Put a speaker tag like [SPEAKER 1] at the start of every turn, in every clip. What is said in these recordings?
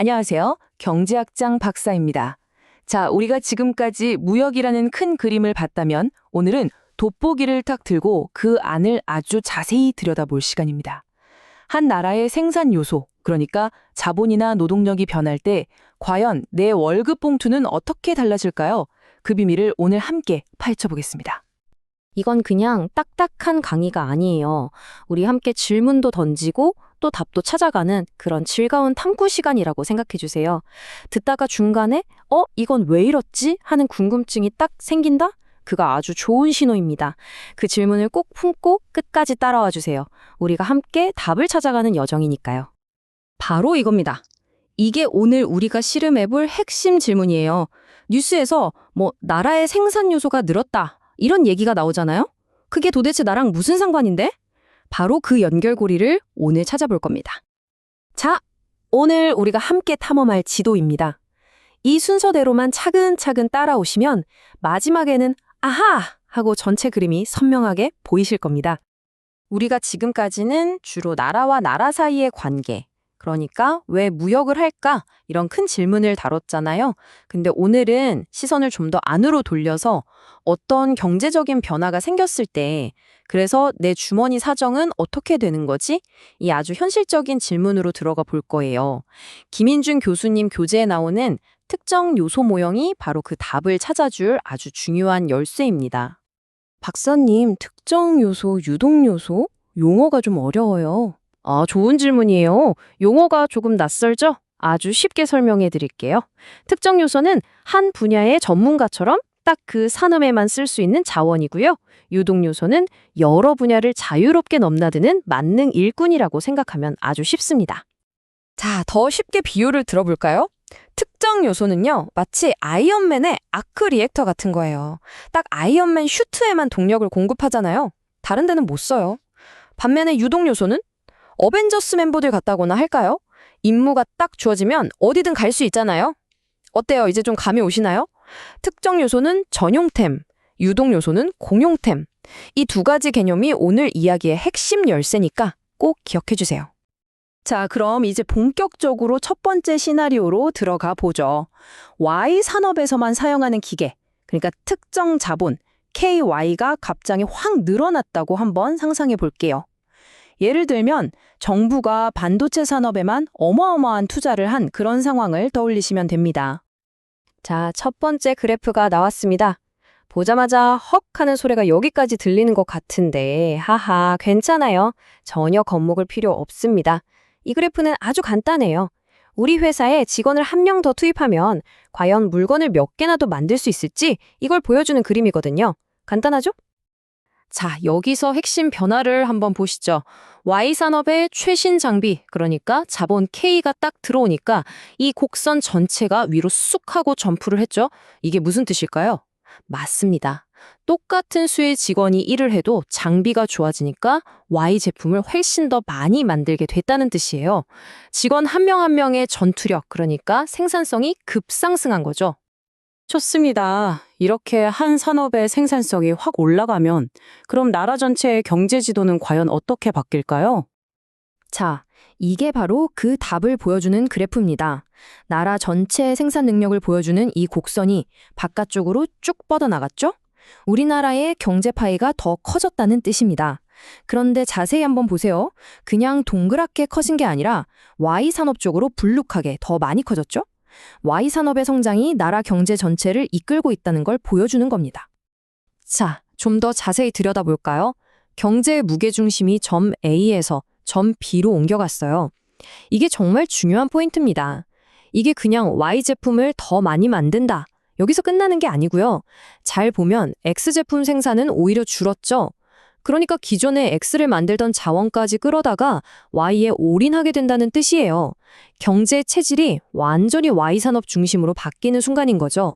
[SPEAKER 1] 안녕하세요. 경제학장 박사입니다. 자, 우리가 지금까지 무역이라는 큰 그림을 봤다면 오늘은 돋보기를 딱 들고 그 안을 아주 자세히 들여다볼 시간입니다. 한 나라의 생산 요소, 그러니까 자본이나 노동력이 변할 때 과연 내 월급 봉투는 어떻게 달라질까요? 그 비밀을 오늘 함께 파헤쳐보겠습니다.
[SPEAKER 2] 이건 그냥 딱딱한 강의가 아니에요. 우리 함께 질문도 던지고 또 답도 찾아가는 그런 즐거운 탐구 시간이라고 생각해 주세요. 듣다가 중간에 이건 왜 이렇지? 하는 궁금증이 딱 생긴다? 그가 아주 좋은 신호입니다. 그 질문을 꼭 품고 끝까지 따라와 주세요. 우리가 함께 답을 찾아가는 여정이니까요. 바로 이겁니다. 이게 오늘 우리가 씨름해 볼 핵심 질문이에요. 뉴스에서 나라의 생산 요소가 늘었다. 이런 얘기가 나오잖아요? 그게 도대체 나랑 무슨 상관인데? 바로 그 연결고리를 오늘 찾아볼 겁니다. 자, 오늘 우리가 함께 탐험할 지도입니다. 이 순서대로만 차근차근 따라오시면 마지막에는 아하! 하고 전체 그림이 선명하게 보이실 겁니다. 우리가 지금까지는 주로 나라와 나라 사이의 관계, 그러니까 왜 무역을 할까? 이런 큰 질문을 다뤘잖아요. 근데 오늘은 시선을 좀 더 안으로 돌려서 어떤 경제적인 변화가 생겼을 때 그래서 내 주머니 사정은 어떻게 되는 거지? 이 아주 현실적인 질문으로 들어가 볼 거예요. 김인준 교수님 교재에 나오는 특정 요소 모형이 바로 그 답을 찾아줄 아주 중요한 열쇠입니다. 박사님, 특정 요소, 유동 요소? 용어가 좀 어려워요. 좋은 질문이에요. 용어가 조금 낯설죠? 아주 쉽게 설명해 드릴게요. 특정 요소는 한 분야의 전문가처럼 딱 그 산업에만 쓸 수 있는 자원이고요. 유동 요소는 여러 분야를 자유롭게 넘나드는 만능 일꾼이라고 생각하면 아주 쉽습니다. 자, 더 쉽게 비유를 들어볼까요? 특정 요소는요, 마치 아이언맨의 아크 리액터 같은 거예요. 딱 아이언맨 슈트에만 동력을 공급하잖아요. 다른 데는 못 써요. 반면에 유동 요소는 어벤져스 멤버들 같다거나 할까요? 임무가 딱 주어지면 어디든 갈 수 있잖아요. 어때요? 이제 좀 감이 오시나요? 특정 요소는 전용템, 유동 요소는 공용템. 이 두 가지 개념이 오늘 이야기의 핵심 열쇠니까 꼭 기억해 주세요. 자, 그럼 이제 본격적으로 첫 번째 시나리오로 들어가 보죠. Y 산업에서만 사용하는 기계, 그러니까 특정 자본, KY가 갑자기 확 늘어났다고 한번 상상해 볼게요. 예를 들면 정부가 반도체 산업에만 어마어마한 투자를 한 그런 상황을 떠올리시면 됩니다. 자, 첫 번째 그래프가 나왔습니다. 보자마자 헉 하는 소리가 여기까지 들리는 것 같은데 하하, 괜찮아요. 전혀 겁먹을 필요 없습니다. 이 그래프는 아주 간단해요. 우리 회사에 직원을 한 명 더 투입하면 과연 물건을 몇 개나 더 만들 수 있을지 이걸 보여주는 그림이거든요. 간단하죠? 자, 여기서 핵심 변화를 한번 보시죠. Y산업의 최신 장비, 그러니까 자본 K가 딱 들어오니까 이 곡선 전체가 위로 쑥 하고 점프를 했죠. 이게 무슨 뜻일까요? 맞습니다. 똑같은 수의 직원이 일을 해도 장비가 좋아지니까 Y 제품을 훨씬 더 많이 만들게 됐다는 뜻이에요. 직원 한 명 한 명의 전투력, 그러니까 생산성이 급상승한 거죠.
[SPEAKER 3] 좋습니다. 이렇게 한 산업의 생산성이 확 올라가면 그럼 나라 전체의 경제 지도는 과연 어떻게 바뀔까요?
[SPEAKER 2] 자, 이게 바로 그 답을 보여주는 그래프입니다. 나라 전체의 생산 능력을 보여주는 이 곡선이 바깥쪽으로 쭉 뻗어나갔죠? 우리나라의 경제 파이가 더 커졌다는 뜻입니다. 그런데 자세히 한번 보세요. 그냥 동그랗게 커진 게 아니라 Y산업 쪽으로 불룩하게 더 많이 커졌죠? Y산업의 성장이 나라 경제 전체를 이끌고 있다는 걸 보여주는 겁니다. 자, 좀 더 자세히 들여다볼까요? 경제의 무게중심이 점 A에서 점 B로 옮겨갔어요. 이게 정말 중요한 포인트입니다. 이게 그냥 Y 제품을 더 많이 만든다. 여기서 끝나는 게 아니고요. 잘 보면 X 제품 생산은 오히려 줄었죠. 그러니까 기존에 X를 만들던 자원까지 끌어다가 Y에 올인하게 된다는 뜻이에요. 경제 체질이 완전히 Y산업 중심으로 바뀌는 순간인 거죠.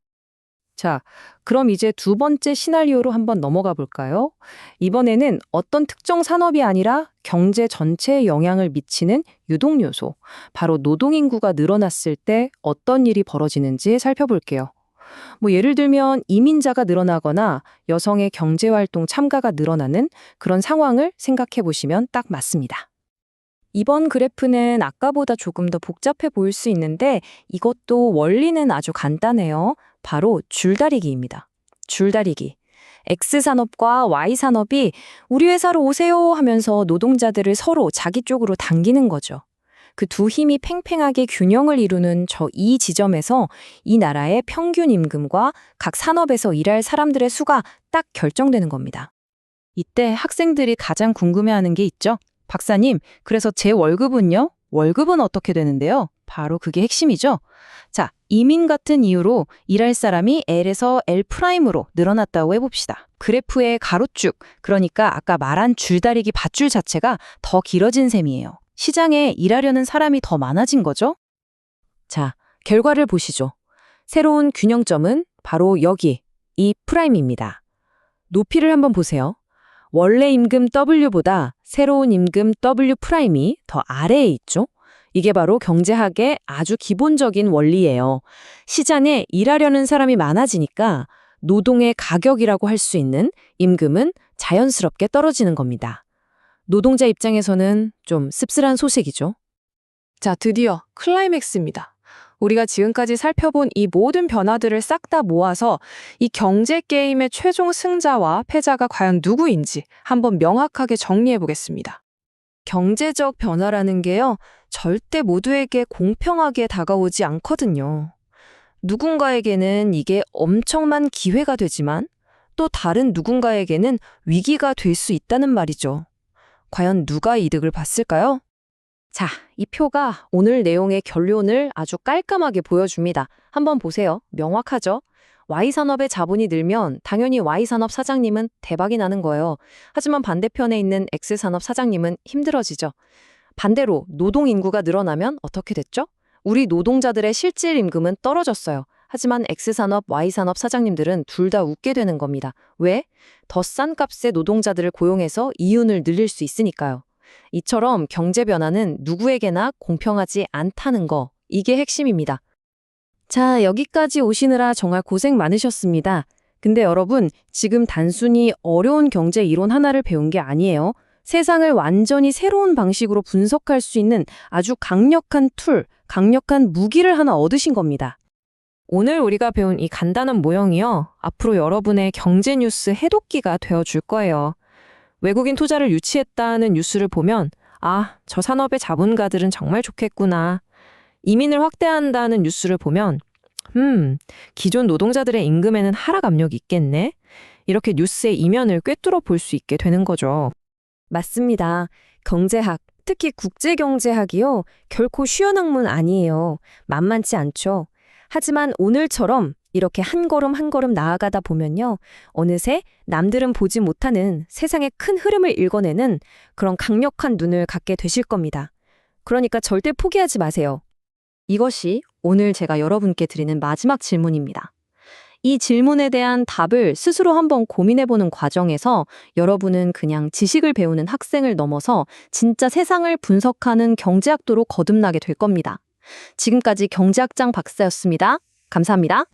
[SPEAKER 3] 자, 그럼 이제 두 번째 시나리오로 한번 넘어가 볼까요? 이번에는 어떤 특정 산업이 아니라 경제 전체에 영향을 미치는 유동 요소, 바로 노동인구가 늘어났을 때 어떤 일이 벌어지는지 살펴볼게요. 예를 들면 이민자가 늘어나거나 여성의 경제활동 참가가 늘어나는 그런 상황을 생각해 보시면 딱 맞습니다.
[SPEAKER 2] 이번 그래프는 아까보다 조금 더 복잡해 보일 수 있는데 이것도 원리는 아주 간단해요. 바로 줄다리기입니다. 줄다리기. X산업과 Y산업이 우리 회사로 오세요 하면서 노동자들을 서로 자기 쪽으로 당기는 거죠. 그 두 힘이 팽팽하게 균형을 이루는 저 이 지점에서 이 나라의 평균 임금과 각 산업에서 일할 사람들의 수가 딱 결정되는 겁니다.
[SPEAKER 3] 이때 학생들이 가장 궁금해하는 게 있죠. 박사님, 그래서 제 월급은요? 월급은 어떻게 되는데요? 바로 그게 핵심이죠. 자, 이민 같은 이유로 일할 사람이 L에서 L'으로 늘어났다고 해봅시다. 그래프의 가로축, 그러니까 아까 말한 줄다리기 밧줄 자체가 더 길어진 셈이에요. 시장에 일하려는 사람이 더 많아진 거죠?
[SPEAKER 2] 자, 결과를 보시죠. 새로운 균형점은 바로 여기, 이 프라임입니다. 높이를 한번 보세요. 원래 임금 W보다 새로운 임금 W 프라임이 더 아래에 있죠? 이게 바로 경제학의 아주 기본적인 원리예요. 시장에 일하려는 사람이 많아지니까 노동의 가격이라고 할 수 있는 임금은 자연스럽게 떨어지는 겁니다. 노동자 입장에서는 좀 씁쓸한 소식이죠.
[SPEAKER 1] 자, 드디어 클라이맥스입니다. 우리가 지금까지 살펴본 이 모든 변화들을 싹 다 모아서 이 경제 게임의 최종 승자와 패자가 과연 누구인지 한번 명확하게 정리해 보겠습니다.
[SPEAKER 2] 경제적 변화라는 게요, 절대 모두에게 공평하게 다가오지 않거든요. 누군가에게는 이게 엄청난 기회가 되지만 또 다른 누군가에게는 위기가 될 수 있다는 말이죠. 과연 누가 이득을 봤을까요? 자, 이 표가 오늘 내용의 결론을 아주 깔끔하게 보여줍니다. 한번 보세요. 명확하죠? Y산업의 자본이 늘면 당연히 Y산업 사장님은 대박이 나는 거예요. 하지만 반대편에 있는 X산업 사장님은 힘들어지죠. 반대로 노동 인구가 늘어나면 어떻게 됐죠? 우리 노동자들의 실질 임금은 떨어졌어요. 하지만 X산업, Y산업 사장님들은 둘 다 웃게 되는 겁니다. 왜? 더 싼 값의 노동자들을 고용해서 이윤을 늘릴 수 있으니까요. 이처럼 경제 변화는 누구에게나 공평하지 않다는 거, 이게 핵심입니다. 자, 여기까지 오시느라 정말 고생 많으셨습니다. 근데 여러분, 지금 단순히 어려운 경제 이론 하나를 배운 게 아니에요. 세상을 완전히 새로운 방식으로 분석할 수 있는 아주 강력한 툴, 강력한 무기를 하나 얻으신 겁니다. 오늘 우리가 배운 이 간단한 모형이요, 앞으로 여러분의 경제 뉴스 해독기가 되어줄 거예요. 외국인 투자를 유치했다는 뉴스를 보면 아, 저 산업의 자본가들은 정말 좋겠구나. 이민을 확대한다는 뉴스를 보면 기존 노동자들의 임금에는 하락 압력이 있겠네. 이렇게 뉴스의 이면을 꿰뚫어 볼 수 있게 되는 거죠. 맞습니다. 경제학, 특히 국제경제학이요, 결코 쉬운 학문 아니에요. 만만치 않죠. 하지만 오늘처럼 이렇게 한 걸음 한 걸음 나아가다 보면요, 어느새 남들은 보지 못하는 세상의 큰 흐름을 읽어내는 그런 강력한 눈을 갖게 되실 겁니다. 그러니까 절대 포기하지 마세요. 이것이 오늘 제가 여러분께 드리는 마지막 질문입니다. 이 질문에 대한 답을 스스로 한번 고민해보는 과정에서 여러분은 그냥 지식을 배우는 학생을 넘어서 진짜 세상을 분석하는 경제학도로 거듭나게 될 겁니다. 지금까지 경제학장 박사였습니다. 감사합니다.